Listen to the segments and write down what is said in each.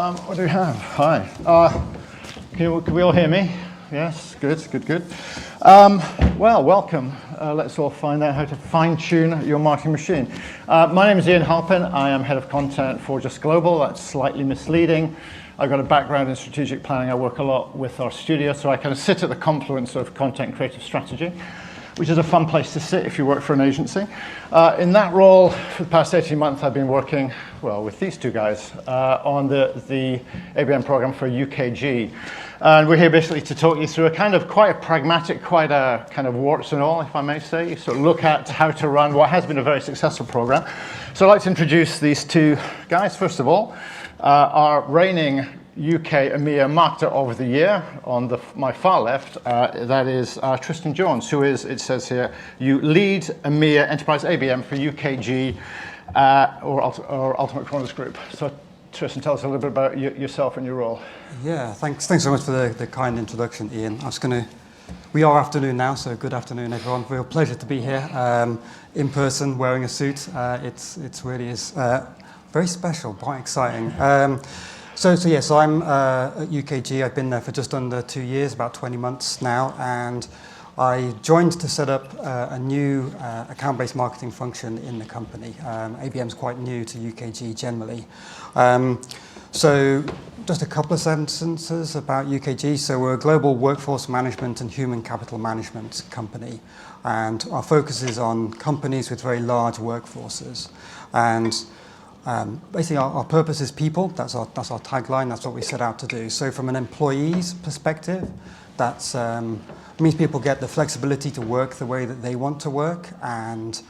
What do we have? Hi. Can we all hear me? Yes, good. Well, welcome. Let's all find out how to fine-tune your marketing machine. My name is Ian Halpin. I am head of content for Just Global. That's slightly misleading. I've got a background in strategic planning. I work a lot with our studio, so I kind of sit at the confluence of content and creative strategy, which is a fun place to sit if you work for an agency. In that role, for the past 18 months, I've been working, well, with these two guys on the ABM program for UKG. And we're here basically to talk you through a kind of quite a pragmatic, quite a kind of warts and all, if I may say, sort of look at how to run what has been a very successful program. So I'd like to introduce these two guys. First of all, our reigning UK EMEA Marketer of the Year on my far left, that is Tristan Jones, who is, it says here, you lead EMEA Enterprise ABM for UKG or Ultimate Corners Group. So Tristan, tell us a little bit about yourself and your role. Yeah, thanks so much for the kind introduction, Ian. We are afternoon now, so good afternoon, everyone. Real pleasure to be here in person, wearing a suit. It really is very special, quite exciting. So yes, I'm at UKG. I've been there for just under 2 years, about 20 months now, and I joined to set up a new account-based marketing function in the company. ABM's quite new to UKG generally. So just a couple of sentences about UKG. So we're a global workforce management and human capital management company, and our focus is on companies with very large workforces. And basically, our purpose is people. That's our tagline. That's what we set out to do. So from an employee's perspective, that's means people get the flexibility to work the way that they want to work, and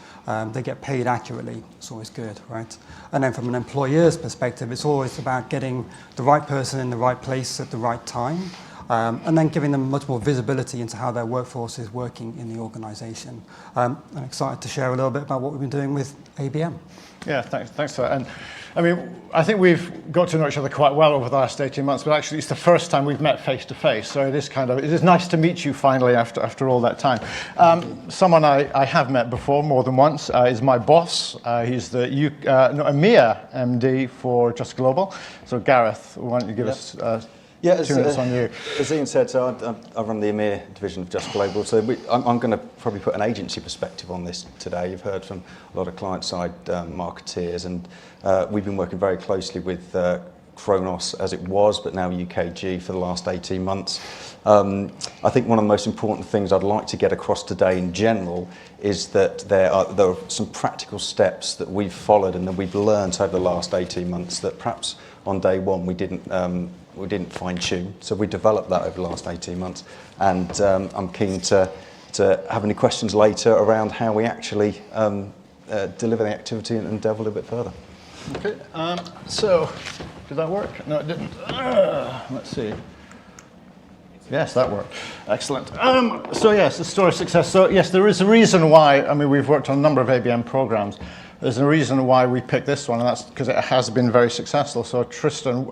they get paid accurately. It's always good, right? And then from an employer's perspective, it's always about getting the right person in the right place at the right time, and then giving them much more visibility into how their workforce is working in the organization. I'm excited to share a little bit about what we've been doing with ABM. Yeah, thanks for that. And I mean, I think we've got to know each other quite well over the last 18 months, but actually it's the first time we've met face to face. So it is nice to meet you finally after all that time. Someone I have met before more than once is my boss. He's the EMEA MD for Just Global. So Gareth, why don't you give us 2 minutes on you? As Ian said, so I run the EMEA division of Just Global. So I'm going to probably put an agency perspective on this today. You've heard from a lot of client-side marketeers, and we've been working very closely with Kronos as it was, but now UKG for the last 18 months. I think one of the most important things I'd like to get across today in general is that there are some practical steps that we've followed and that we've learned over the last 18 months that perhaps on day one we didn't fine-tune. So we developed that over the last 18 months, and I'm keen to have any questions later around how we actually deliver the activity and delve a little bit further. Okay, so did that work? No, it didn't. Let's see. Yes, that worked. Excellent. So yes, the story of success. So yes, there is a reason why, I mean, we've worked on a number of ABM programs. There's a reason why we picked this one, and that's because it has been very successful. So Tristan,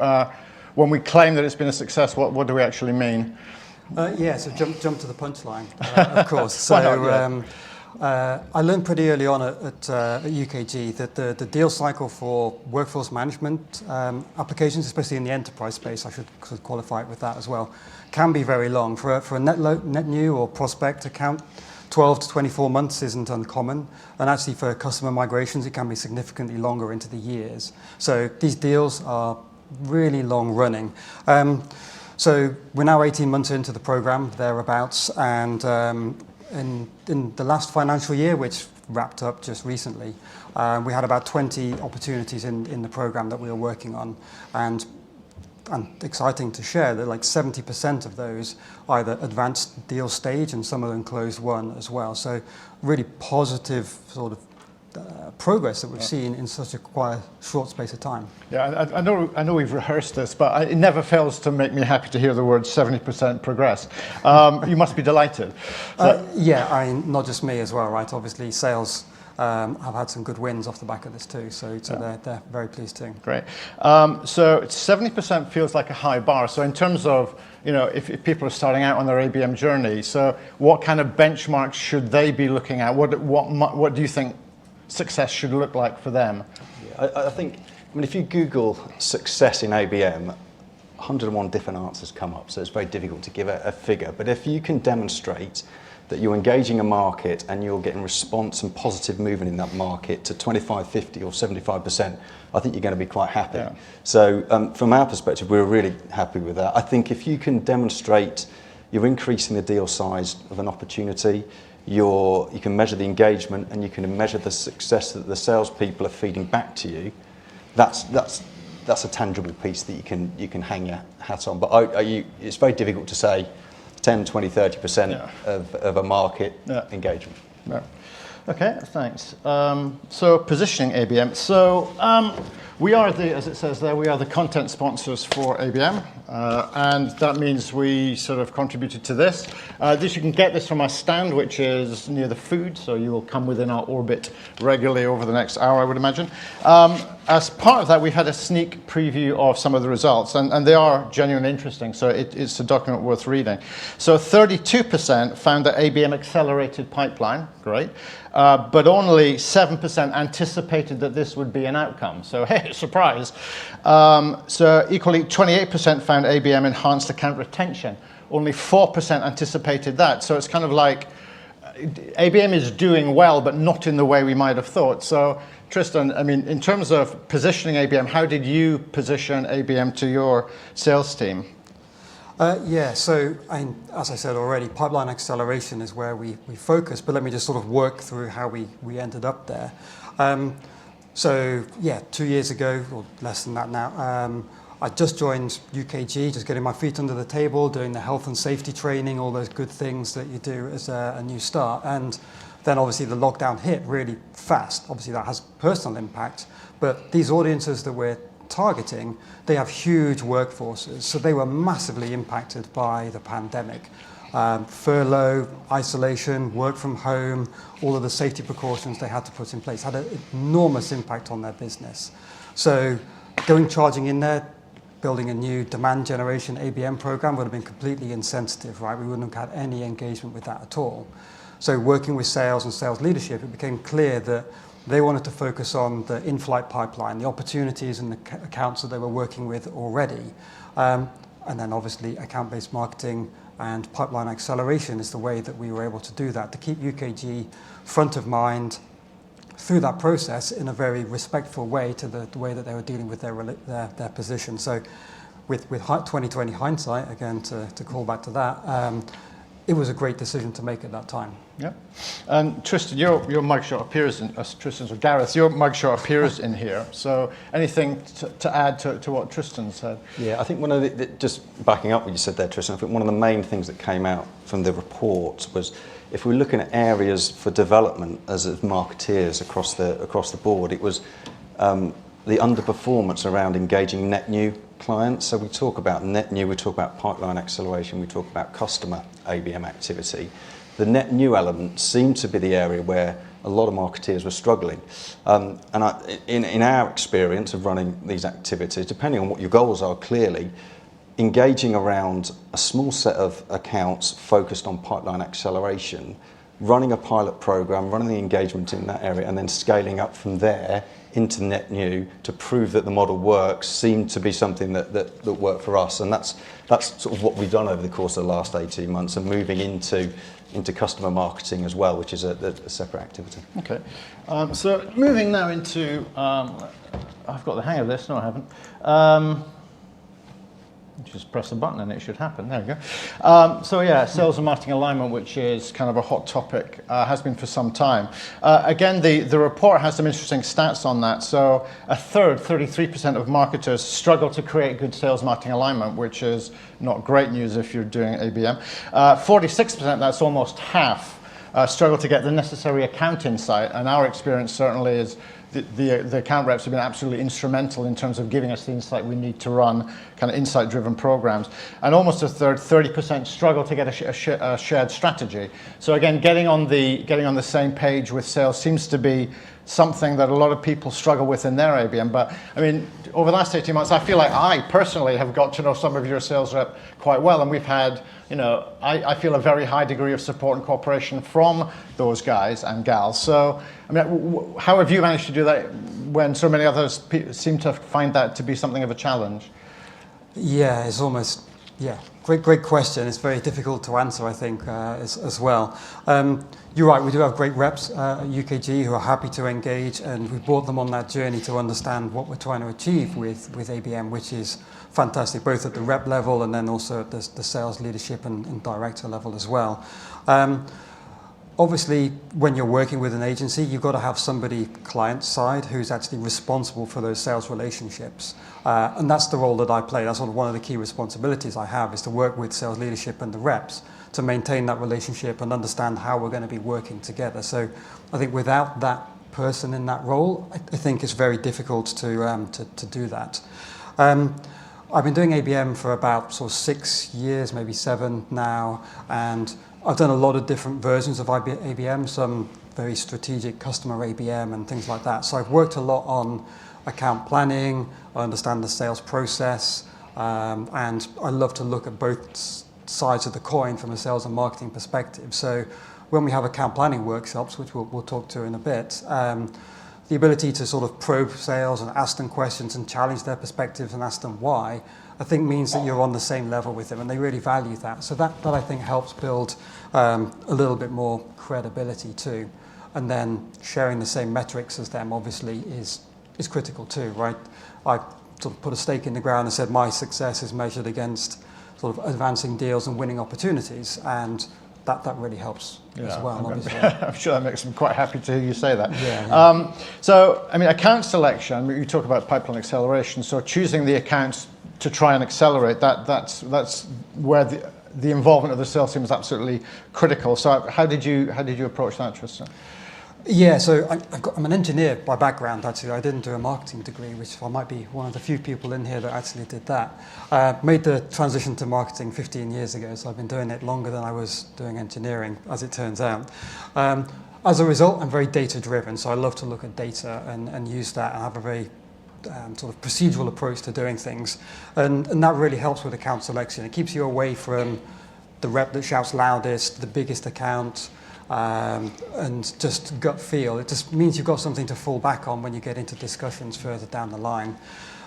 when we claim that it's been a success, what do we actually mean? So jump to the punchline, of course. So I learned pretty early on at UKG that the deal cycle for workforce management applications, especially in the enterprise space, I should qualify it with that as well, can be very long. For a net new or prospect account, 12 to 24 months isn't uncommon, and actually for customer migrations it can be significantly longer into the years. So these deals are really long running. So we're now 18 months into the program, thereabouts, and in the last financial year, which wrapped up just recently, we had about 20 opportunities in the program that we were working on, and exciting to share that like 70% of those either advanced deal stage and some of them closed one as well. So really positive sort of progress that we've seen in such a quite short space of time. Yeah, I know we've rehearsed this, but it never fails to make me happy to hear the word 70% progress. You must be delighted. Not just me as well, right? Obviously, sales have had some good wins off the back of this too, so they're very pleased too. Great. So 70% feels like a high bar. So in terms of, if people are starting out on their ABM journey, so what kind of benchmarks should they be looking at? What do you think success should look like for them? I think I mean, if you Google success in ABM, 101 different answers come up, so it's very difficult to give a figure. But if you can demonstrate that you're engaging a market and you're getting response and positive movement in that market to 25, 50 or 75%, I think you're going to be quite happy. Yeah. So from our perspective, we're really happy with that. I think if you can demonstrate you're increasing the deal size of an opportunity, you can measure the engagement and you can measure the success that the salespeople are feeding back to you, that's a tangible piece that you can hang your hat on. But it's very difficult to say 10, 20, 30% of a market engagement. Yeah. Okay, thanks. So positioning ABM. So we are as it says there, we are the content sponsors for ABM. And that means we sort of contributed to this. You can get this from our stand, which is near the food, so you will come within our orbit regularly over the next hour, I would imagine. As part of that, we've had a sneak preview of some of the results, and they are genuinely interesting, so it's a document worth reading. So 32% found that ABM accelerated pipeline, great, but only 7% anticipated that this would be an outcome. So, hey, surprise. So equally, 28% found ABM enhanced account retention. Only 4% anticipated that. So it's kind of like ABM is doing well, but not in the way we might have thought. So Tristan, I mean, in terms of positioning ABM, how did you position ABM to your sales team? So as I said already, pipeline acceleration is where we focus, but let me just sort of work through how we ended up there. 2 years ago, or less than that now, I just joined UKG, just getting my feet under the table, doing the health and safety training, all those good things that you do as a new start. And then obviously the lockdown hit really fast. Obviously that has personal impact, but these audiences that we're targeting, they have huge workforces. So they were massively impacted by the pandemic. Furlough, isolation, work from home, all of the safety precautions they had to put in place had an enormous impact on their business. So charging in there, building a new demand generation ABM program would have been completely insensitive, right? We wouldn't have had any engagement with that at all. So working with sales and sales leadership, it became clear that they wanted to focus on the in-flight pipeline, the opportunities and the accounts that they were working with already. And then obviously account-based marketing and pipeline acceleration is the way that we were able to do that, to keep UKG front of mind through that process in a very respectful way to the way that they were dealing with their position. So with 2020 hindsight, again, to call back to that, it was a great decision to make at that time. Yeah. And Tristan, your mugshot appears in, Tristan's or Gareth, your mugshot appears in here. So anything to add to what Tristan said? Yeah, I think one of just backing up what you said there, Tristan, I think one of the main things that came out from the report was if we're looking at areas for development as marketeers across the board, it was the underperformance around engaging net new clients. So we talk about net new, we talk about pipeline acceleration, we talk about customer ABM activity. The net new element seemed to be the area where a lot of marketeers were struggling. In our experience of running these activities, depending on what your goals are, clearly, engaging around a small set of accounts focused on pipeline acceleration, running a pilot program, running the engagement in that area, and then scaling up from there into net new to prove that the model works seemed to be something that worked for us. And that's sort of what we've done over the course of the last 18 months and moving into customer marketing as well, which is a separate activity. Okay. So moving now into, I've got the hang of this, no I haven't. Just press a button and it should happen. There we go. So yeah, sales and marketing alignment, which is kind of a hot topic, has been for some time. Again, the report has some interesting stats on that. So a third, 33% of marketers struggle to create good sales marketing alignment, which is not great news if you're doing ABM. 46%, that's almost half, struggle to get the necessary account insight. And our experience certainly is the account reps have been absolutely instrumental in terms of giving us the insight we need to run kind of insight-driven programs. And almost a third, 30%, struggle to get a shared strategy. So again, getting on the same page with sales seems to be something that a lot of people struggle with in their ABM. But I mean, over the last 18 months, I feel like I personally have got to know some of your sales rep quite well, and we've had, I feel a very high degree of support and cooperation from those guys and gals. So, I mean, how have you managed to do that when so many others seem to find that to be something of a challenge? Yeah, it's almost, yeah, great question. It's very difficult to answer, I think, as well. You're right, we do have great reps at UKG who are happy to engage, and we've brought them on that journey to understand what we're trying to achieve with ABM, which is fantastic, both at the rep level and then also at the sales leadership and director level as well. Obviously, when you're working with an agency, you've got to have somebody client side who's actually responsible for those sales relationships. And that's the role that I play. That's sort of one of the key responsibilities I have, is to work with sales leadership and the reps to maintain that relationship and understand how we're going to be working together. So I think without that person in that role, I think it's very difficult to do that. I've been doing ABM for about sort of 6 years, maybe 7 now, and I've done a lot of different versions of ABM, some very strategic customer ABM and things like that. So I've worked a lot on account planning, I understand the sales process, and I love to look at both sides of the coin from a sales and marketing perspective. So when we have account planning workshops, which we'll talk to in a bit, the ability to sort of probe sales and ask them questions and challenge their perspectives and ask them why, I think means that you're on the same level with them, and they really value that. So that I think helps build a little bit more credibility too. And then sharing the same metrics as them obviously is critical too, right? I sort of put a stake in the ground and said my success is measured against sort of advancing deals and winning opportunities, and that really helps as well, obviously. I'm sure that makes them quite happy to hear you say that. Yeah. So, I mean, account selection, you talk about pipeline acceleration, so choosing the accounts to try and accelerate, that's where the involvement of the sales team is absolutely critical. So how did you approach that, Tristan? Yeah, so I'm an engineer by background, actually. I didn't do a marketing degree, which I might be one of the few people in here that actually did that. Made the transition to marketing 15 years ago, so I've been doing it longer than I was doing engineering, as it turns out. As a result, I'm very data-driven, so I love to look at data and use that and have a very sort of procedural approach to doing things. And that really helps with account selection. It keeps you away from the rep that shouts loudest, the biggest account, and just gut feel. It just means you've got something to fall back on when you get into discussions further down the line.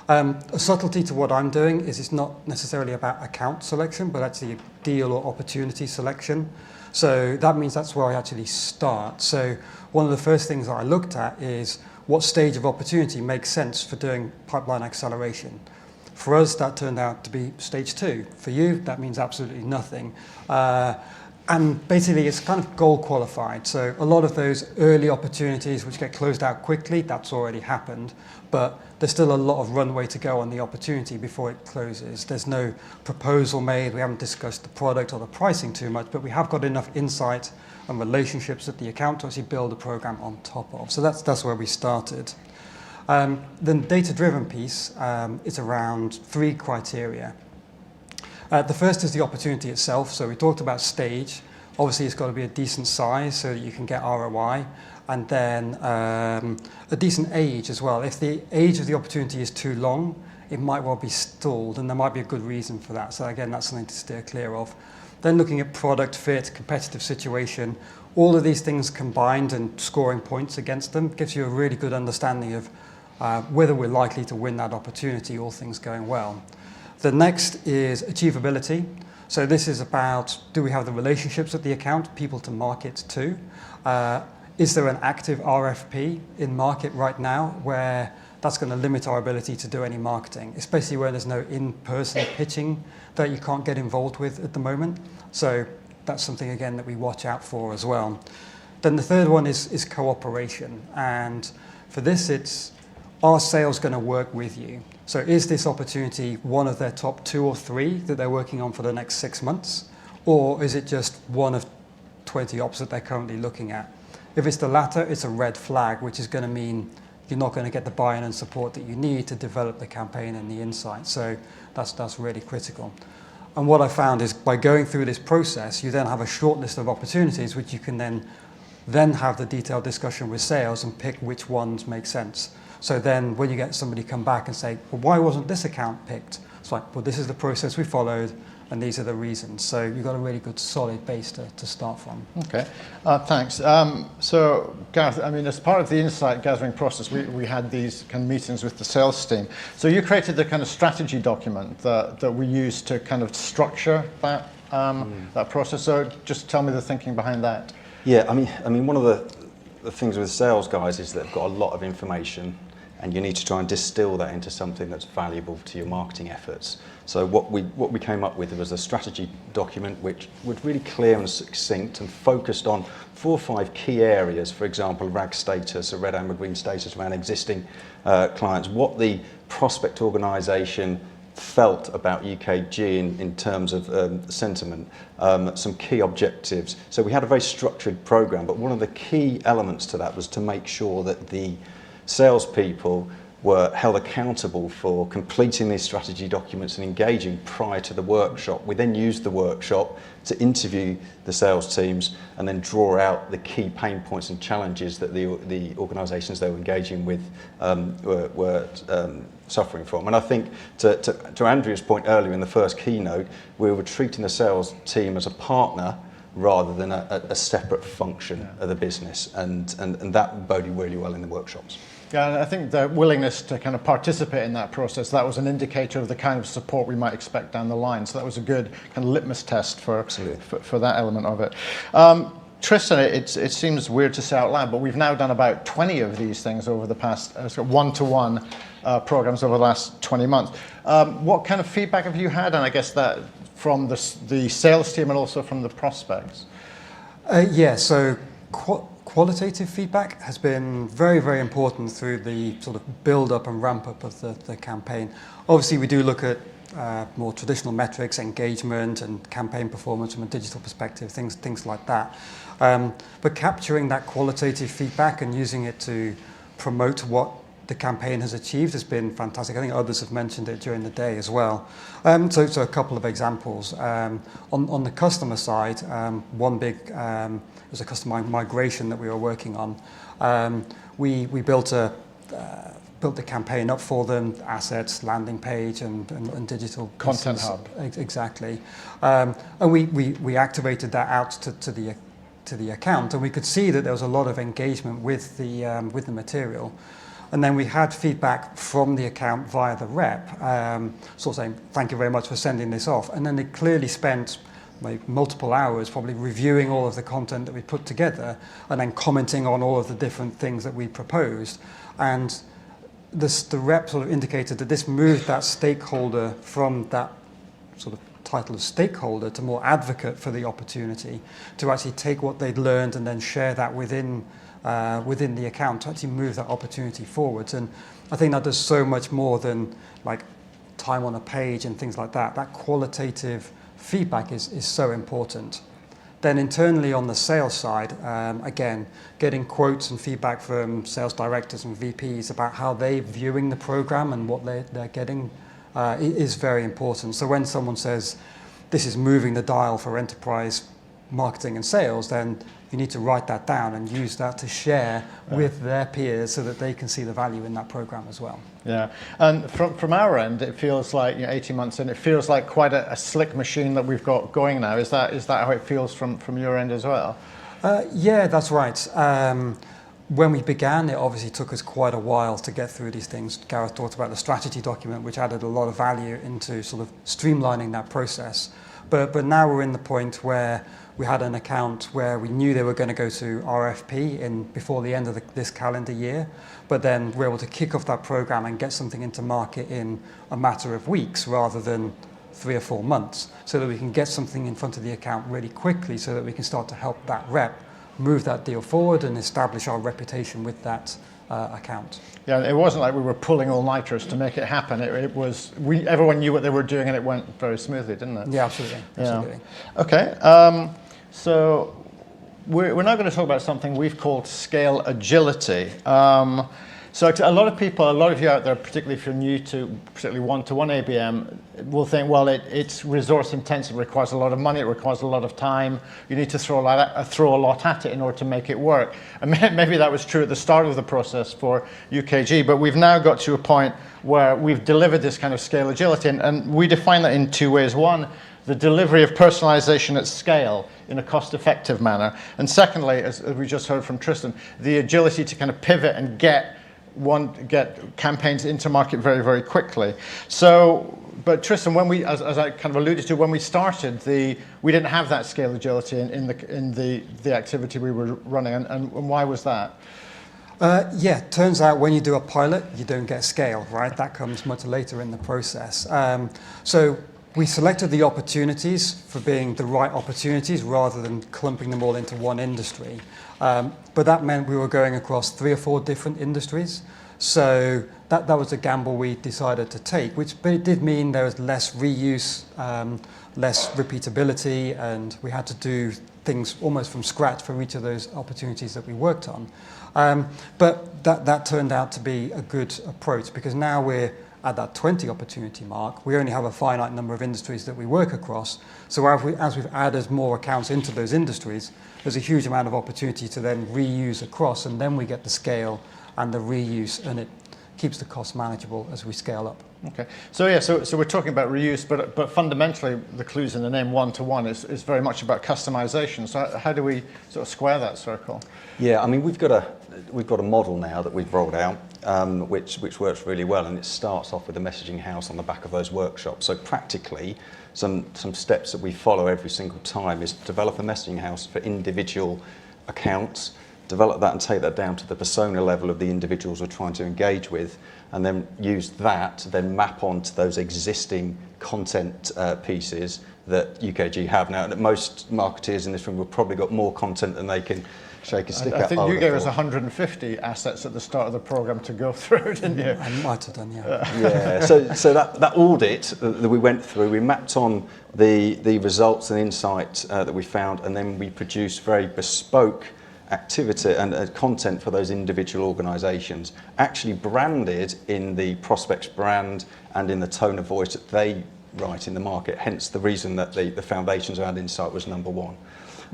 A subtlety to what I'm doing is it's not necessarily about account selection, but actually deal or opportunity selection. So that means that's where I actually start. So one of the first things that I looked at is what stage of opportunity makes sense for doing pipeline acceleration. For us, that turned out to be stage 2. For you, that means absolutely nothing. And basically, it's kind of goal qualified. So a lot of those early opportunities which get closed out quickly, that's already happened. But there's still a lot of runway to go on the opportunity before it closes. There's no proposal made. We haven't discussed the product or the pricing too much, but we have got enough insight and relationships at the account to actually build a program on top of. So that's where we started. The data-driven piece is around 3 criteria. The first is the opportunity itself. So we talked about stage. Obviously, it's got to be a decent size so that you can get ROI. And then a decent age as well. If the age of the opportunity is too long, it might well be stalled, and there might be a good reason for that. So again, that's something to steer clear of. Then looking at product fit, competitive situation, all of these things combined and scoring points against them gives you a really good understanding of whether we're likely to win that opportunity, all things going well. The next is achievability. So this is about, do we have the relationships at the account, people to market to? Is there an active RFP in market right now where that's going to limit our ability to do any marketing, especially where there's no in-person pitching that you can't get involved with at the moment. So that's something, again, that we watch out for as well. Then the third one is cooperation. And for this, it's, are sales going to work with you? So is this opportunity one of their top 2 or 3 that they're working on for the next 6 months? Or is it just one of 20 ops that they're currently looking at? If it's the latter, it's a red flag, which is going to mean you're not going to get the buy-in and support that you need to develop the campaign and the insight. So that's really critical. And what I found is by going through this process, you then have a short list of opportunities which you can then have the detailed discussion with sales and pick which ones make sense. So then when you get somebody come back and say, well, why wasn't this account picked? It's like, well, this is the process we followed, and these are the reasons. So you've got a really good solid base to start from. Okay, thanks. So Gareth, I mean, as part of the insight gathering process, we had these kind of meetings with the sales team. So you created the kind of strategy document that we use to kind of structure that that process. So just tell me the thinking behind that. Yeah, I mean, one of the things with sales guys is that they've got a lot of information, and you need to try and distill that into something that's valuable to your marketing efforts. So what we came up with was a strategy document which was really clear and succinct and focused on 4 or 5 key areas. For example, RAG status, a red, amber, green status around existing clients, what the prospect organisation felt about UKG in terms of sentiment, some key objectives. So we had a very structured programme, but one of the key elements to that was to make sure that the salespeople were held accountable for completing these strategy documents and engaging prior to the workshop. We then used the workshop to interview the sales teams and then draw out the key pain points and challenges that the organisations they were engaging with were suffering from. And I think to Andrew's point earlier in the first keynote, we were treating the sales team as a partner rather than a separate function of the business, and that boded really well in the workshops. Yeah, and I think the willingness to kind of participate in that process, that was an indicator of the kind of support we might expect down the line. So that was a good kind of litmus test for that element of it. Tristan, it seems weird to say out loud, but we've now done about 20 of these things over the past one-to-one programs over the last 20 months. What kind of feedback have you had? And I guess that from the sales team and also from the prospects? So qualitative feedback has been very, very important through the sort of build-up and ramp-up of the campaign. Obviously, we do look at more traditional metrics, engagement and campaign performance from a digital perspective, things like that. But capturing that qualitative feedback and using it to promote what the campaign has achieved has been fantastic. I think others have mentioned it during the day as well. So a couple of examples. On the customer side, one big was a customer migration that we were working on. We built the campaign up for them, assets, landing page, and digital content pieces. hub. Exactly, and we activated that out to the account, and we could see that there was a lot of engagement with the material. And then we had feedback from the account via the rep, sort of saying, thank you very much for sending this off. And then they clearly spent multiple hours probably reviewing all of the content that we put together and then commenting on all of the different things that we proposed. And the rep sort of indicated that this moved that stakeholder from that sort of title of stakeholder to more advocate for the opportunity, to actually take what they'd learned and then share that within the account to actually move that opportunity forwards. And I think that does so much more than like time on a page and things like that. That qualitative feedback is so important. Then internally on the sales side, again, getting quotes and feedback from sales directors and VPs about how they're viewing the program and what they're getting is very important. So when someone says this is moving the dial for enterprise marketing and sales, then you need to write that down and use that to share with their peers so that they can see the value in that program as well. Yeah, and from our end, it feels like 18 months in, it feels like quite a slick machine that we've got going now. Is that how it feels from your end as well? Yeah, that's right. When we began, it obviously took us quite a while to get through these things. Gareth talked about the strategy document, which added a lot of value into sort of streamlining that process. But now we're in the point where we had an account where we knew they were going to go to RFP before the end of this calendar year, but then we're able to kick off that program and get something into market in a matter of weeks rather than 3 or 4 months, so that we can get something in front of the account really quickly so that we can start to help that rep move that deal forward and establish our reputation with that account. Yeah, it wasn't like we were pulling all-nighters to make it happen. It was everyone knew what they were doing and it went very smoothly, didn't it? Yeah, absolutely. Yeah. Okay, so we're now going to talk about something we've called scale agility. So a lot of you out there, particularly if you're new to particularly one-to-one ABM, will think, well, it's resource intensive, it requires a lot of money, it requires a lot of time. You need to throw a lot at it in order to make it work. And maybe that was true at the start of the process for UKG, but we've now got to a point where we've delivered this kind of scale agility, and we define that in 2 ways. One, we define it the delivery of personalization at scale in a cost-effective manner. And secondly, as we just heard from Tristan, the agility to kind of pivot and get campaigns into market very, very quickly. So, but Tristan, when we, as I kind of alluded to, when we started, we didn't have that scale agility in the activity we were running, and why was that? Yeah, turns out when you do a pilot, you don't get scale, right? That comes much later in the process. So we selected the opportunities for being the right opportunities rather than clumping them all into one industry. But that meant we were going across 3 or 4 different industries. So that was a gamble we decided to take, but it did mean there was less reuse, less repeatability, and we had to do things almost from scratch for each of those opportunities that we worked on. But that turned out to be a good approach, because now we're at that 20 opportunity mark. We only have a finite number of industries that we work across. So as we've added more accounts into those industries, there's a huge amount of opportunity to then reuse across, and then we get the scale and the reuse, and it keeps the cost manageable as we scale up. Okay, so yeah, so we're talking about reuse, but fundamentally the clues in the name one-to-one is very much about customization. So how do we sort of square that circle? Yeah, I mean, we've got a model now that we've rolled out, which works really well, and it starts off with a messaging house on the back of those workshops. So practically, some steps that we follow every single time is develop a messaging house for individual accounts, develop that and take that down to the persona level of the individuals we're trying to engage with, and then use that to then map onto those existing content pieces that UKG have. Now, most marketeers in this room have probably got more content than they can shake a stick at. I think you gave us 150 assets at the start of the program to go through, didn't you? I might have done, yeah. Yeah, so that audit that we went through, we mapped on the results and insights that we found, and then we produced very bespoke activity and content for those individual organisations, actually branded in the prospect's brand and in the tone of voice that they write in the market, hence the reason that the foundations around insight was number one.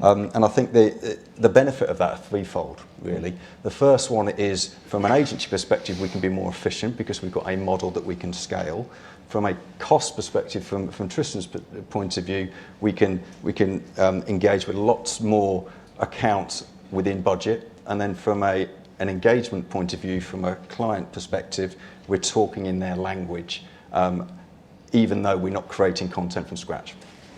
And I think the benefit of that are threefold, really. The first one is, from an agency perspective, we can be more efficient because we've got a model that we can scale. From a cost perspective, from Tristan's point of view, we can engage with lots more accounts within budget. And then from an engagement point of view, from a client perspective, we're talking in their language, even though we're not creating content from scratch.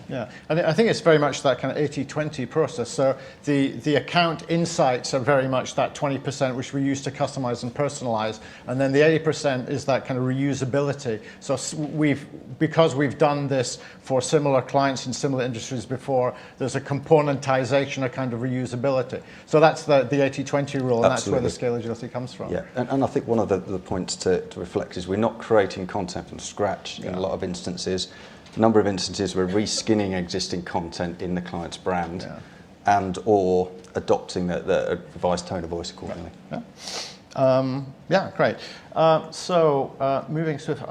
Yeah, and I think it's very much that kind of 80-20 process. So the account insights are very much that 20% which we use to customize and personalize, and then the 80% is that kind of reusability. So because we've done this for similar clients in similar industries before, there's a componentization, a kind of reusability. So that's the 80-20 rule, and Absolutely. That's where the scale agility comes from. Yeah, and I think one of the points to reflect is we're not creating content from scratch in a lot of instances. A number of instances we're reskinning existing content in the client's brand and or adopting the revised tone of voice accordingly. Yeah, great. So moving swiftly,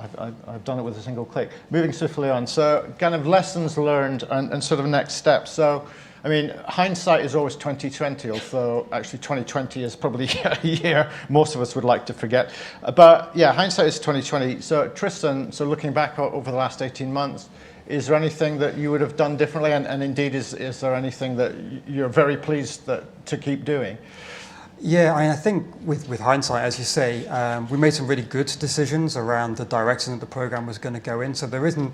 I've done it with a single click. Moving swiftly on, so kind of lessons learned and sort of next steps. So, I mean, hindsight is always 2020, although actually 2020 is probably a year most of us would like to forget. But yeah, hindsight is 2020. So Tristan, so looking back over the last 18 months, is there anything that you would have done differently? And indeed, is there anything that you're very pleased to keep doing? Yeah, I think with hindsight, as you say, we made some really good decisions around the direction that the program was going to go in. So there isn't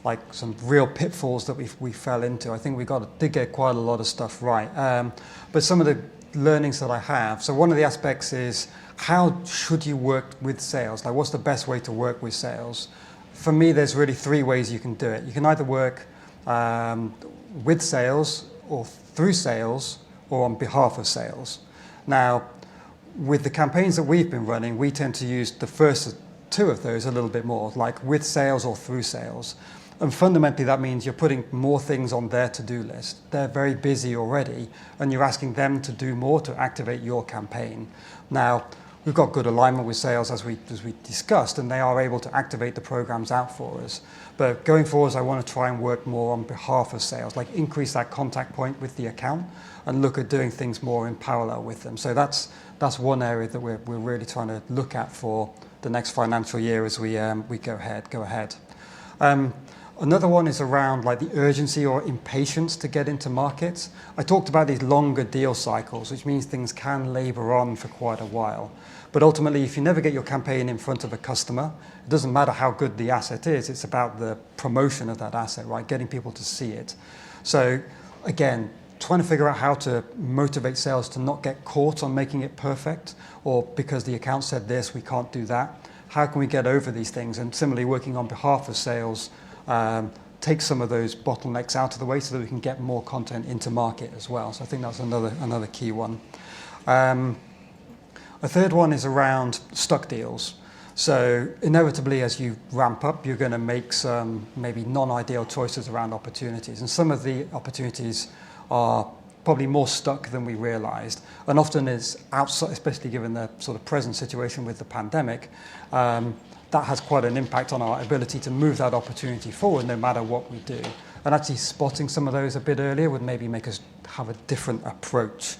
like some real pitfalls that we fell into. I think we did get quite a lot of stuff right. But some of the learnings that I have, so one of the aspects is how should you work with sales? Like, what's the best way to work with sales? For me, there's really 3 ways you can do it. You can either work with sales or through sales or on behalf of sales. Now, with the campaigns that we've been running, we tend to use the first 2 of those a little bit more, like with sales or through sales. And fundamentally, that means you're putting more things on their to-do list. They're very busy already, and you're asking them to do more to activate your campaign. Now, we've got good alignment with sales, as we discussed, and they are able to activate the programs out for us. But going forward, I want to try and work more on behalf of sales, like increase that contact point with the account and look at doing things more in parallel with them. So that's one area that we're really trying to look at for the next financial year as we go ahead. Another one is around like the urgency or impatience to get into markets. I talked about these longer deal cycles, which means things can labor on for quite a while. But ultimately, if you never get your campaign in front of a customer, it doesn't matter how good the asset is, it's about the promotion of that asset, right? Getting people to see it. So again, trying to figure out how to motivate sales to not get caught on making it perfect, or because the account said this, we can't do that. How can we get over these things? And similarly, working on behalf of sales, take some of those bottlenecks out of the way so that we can get more content into market as well. So I think that's another key one. A third one is around stuck deals. So inevitably, as you ramp up, you're going to make some maybe non-ideal choices around opportunities. And some of the opportunities are probably more stuck than we realized. And often is outside, especially given the sort of present situation with the pandemic, that has quite an impact on our ability to move that opportunity forward no matter what we do. And actually spotting some of those a bit earlier would maybe make us have a different approach.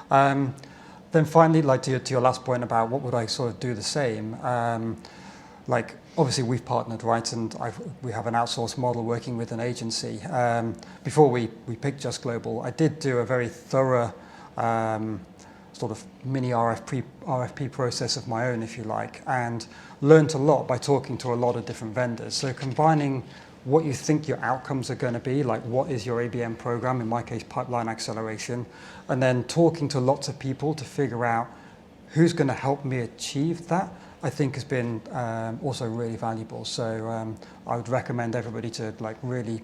Then finally, like to your last point about what would I sort of do the same, like obviously we've partnered, right, and we have an outsourced model working with an agency. Before we picked Just Global, I did do a very thorough sort of mini RFP process of my own, if you like, and learned a lot by talking to a lot of different vendors. So combining what you think your outcomes are going to be, like what is your ABM program, in my case, pipeline acceleration, and then talking to lots of people to figure out who's going to help me achieve that, I think has been also really valuable. So I would recommend everybody to like really,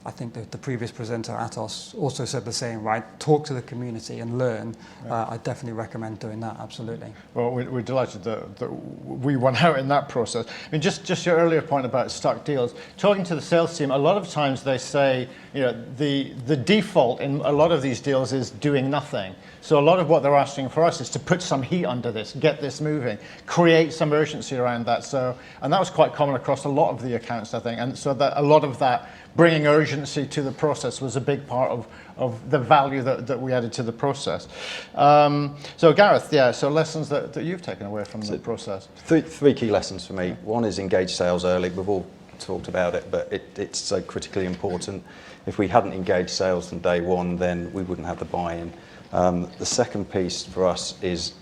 I think the previous presenter, Atos, also said the same, right? Talk to the community and learn. Right. I definitely recommend doing that, absolutely. Well, we're delighted that we won out in that process. I mean, just your earlier point about stuck deals, talking to the sales team, a lot of times they say, you know, the default in a lot of these deals is doing nothing. So a lot of what they're asking for us is to put some heat under this, get this moving, create some urgency around that. So, and that was quite common across a lot of the accounts, I think. And so that a lot of that bringing urgency to the process was a big part of the value that we added to the process. So Gareth, yeah, so lessons that you've taken away from the process. Three key lessons for me. One is engage sales early. We've all talked about it, but it's so critically important. If we hadn't engaged sales from day one, then we wouldn't have the buy-in. The second piece for us is,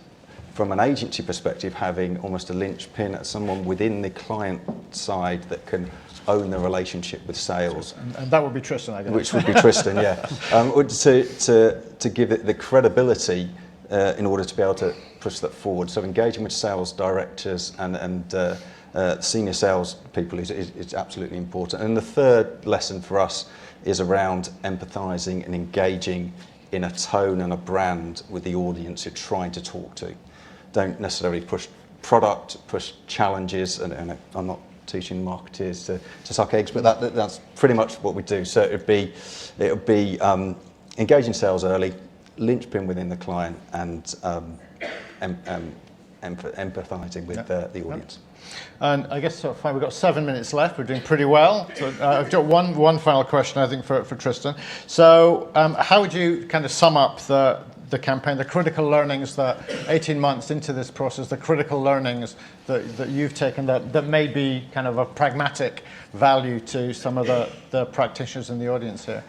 from an agency perspective, having almost a linchpin, someone within the client side that can own the relationship with sales. And that would be Tristan, I guess. Which would be Tristan, yeah. To give it the credibility in order to be able to push that forward. So engaging with sales directors and senior sales people is absolutely important. And the third lesson for us is around empathizing and engaging in a tone and a brand with the audience you're trying to talk to. Don't necessarily push product, push challenges, and I'm not teaching marketers to suck eggs, but that's pretty much what we do. So it would be engaging sales early, linchpin within the client, and empathizing with the audience. And I guess so fine, we've got 7 minutes left. We're doing pretty well. So, I've got one final question, I think, for Tristan. So how would you kind of sum up the campaign, the critical learnings that 18 months into this process, the critical learnings that you've taken that may be kind of a pragmatic value to some of the practitioners in the audience here?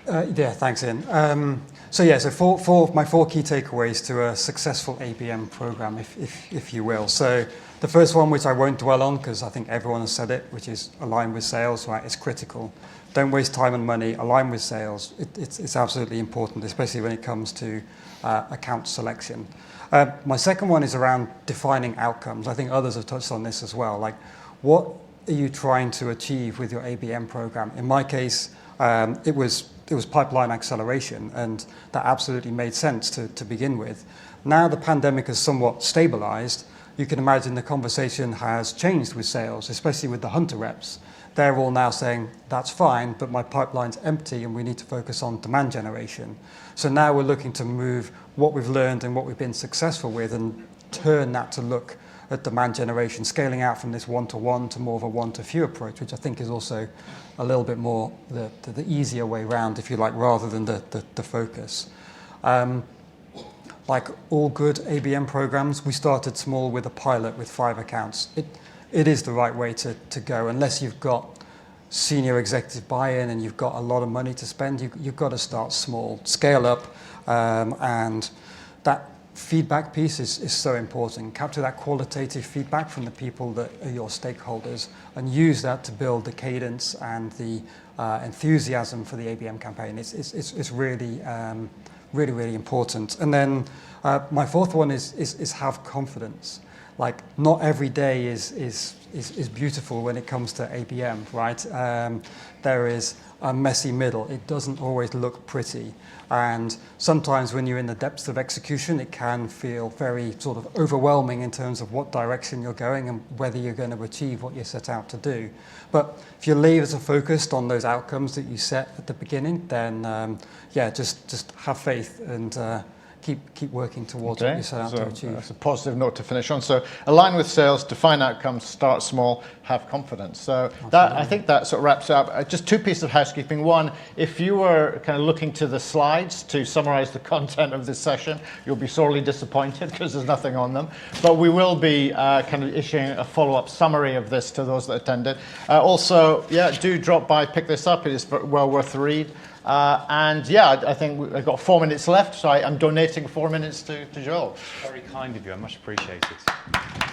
Yeah, thanks, Ian. So my four key takeaways to a successful ABM program, if you will. So the first one, which I won't dwell on because I think everyone has said it, which is align with sales, right? It's critical. Don't waste time and money. Align with sales. It's absolutely important, especially when it comes to account selection. My second one is around defining outcomes. I think others have touched on this as well. Like, what are you trying to achieve with your ABM program? In my case, it was pipeline acceleration, and that absolutely made sense to begin with. Now the pandemic has somewhat stabilized. You can imagine the conversation has changed with sales, especially with the hunter reps. They're all now saying, that's fine, but my pipeline's empty and we need to focus on demand generation. So now we're looking to move what we've learned and what we've been successful with and turn that to look at demand generation, scaling out from this one-to-one to more of a one-to-few approach, which I think is also a little bit more the easier way round, if you like, rather than the focus. Like all good ABM programs, we started small with a pilot with 5 accounts. It is the right way to go, unless you've got senior executive buy-in and you've got a lot of money to spend, you've got to start small, scale up, and that feedback piece is so important. Capture that qualitative feedback from the people that are your stakeholders and use that to build the cadence and the enthusiasm for the ABM campaign. It's really, really important. And then my fourth one is have confidence. Like, not every day is beautiful when it comes to ABM, right? There is a messy middle. It doesn't always look pretty. And sometimes when you're in the depths of execution, it can feel very sort of overwhelming in terms of what direction you're going and whether you're going to achieve what you set out to do. But if your levers are focused on those outcomes that you set at the beginning, then just have faith and keep working towards what you set out to achieve. That's a positive note to finish on. So align with sales, define outcomes, start small, have confidence. So that, I think that sort of wraps up. Just two pieces of housekeeping. One, if you were kind of looking to the slides to summarize the content of this session, you'll be sorely disappointed because there's nothing on them. But we will be kind of issuing a follow-up summary of this to those that attended. Also, do drop by, pick this up. It is well worth the read. I think I've got 4 minutes left, so I'm donating 4 minutes to Joel. Very kind of you. I much appreciate it.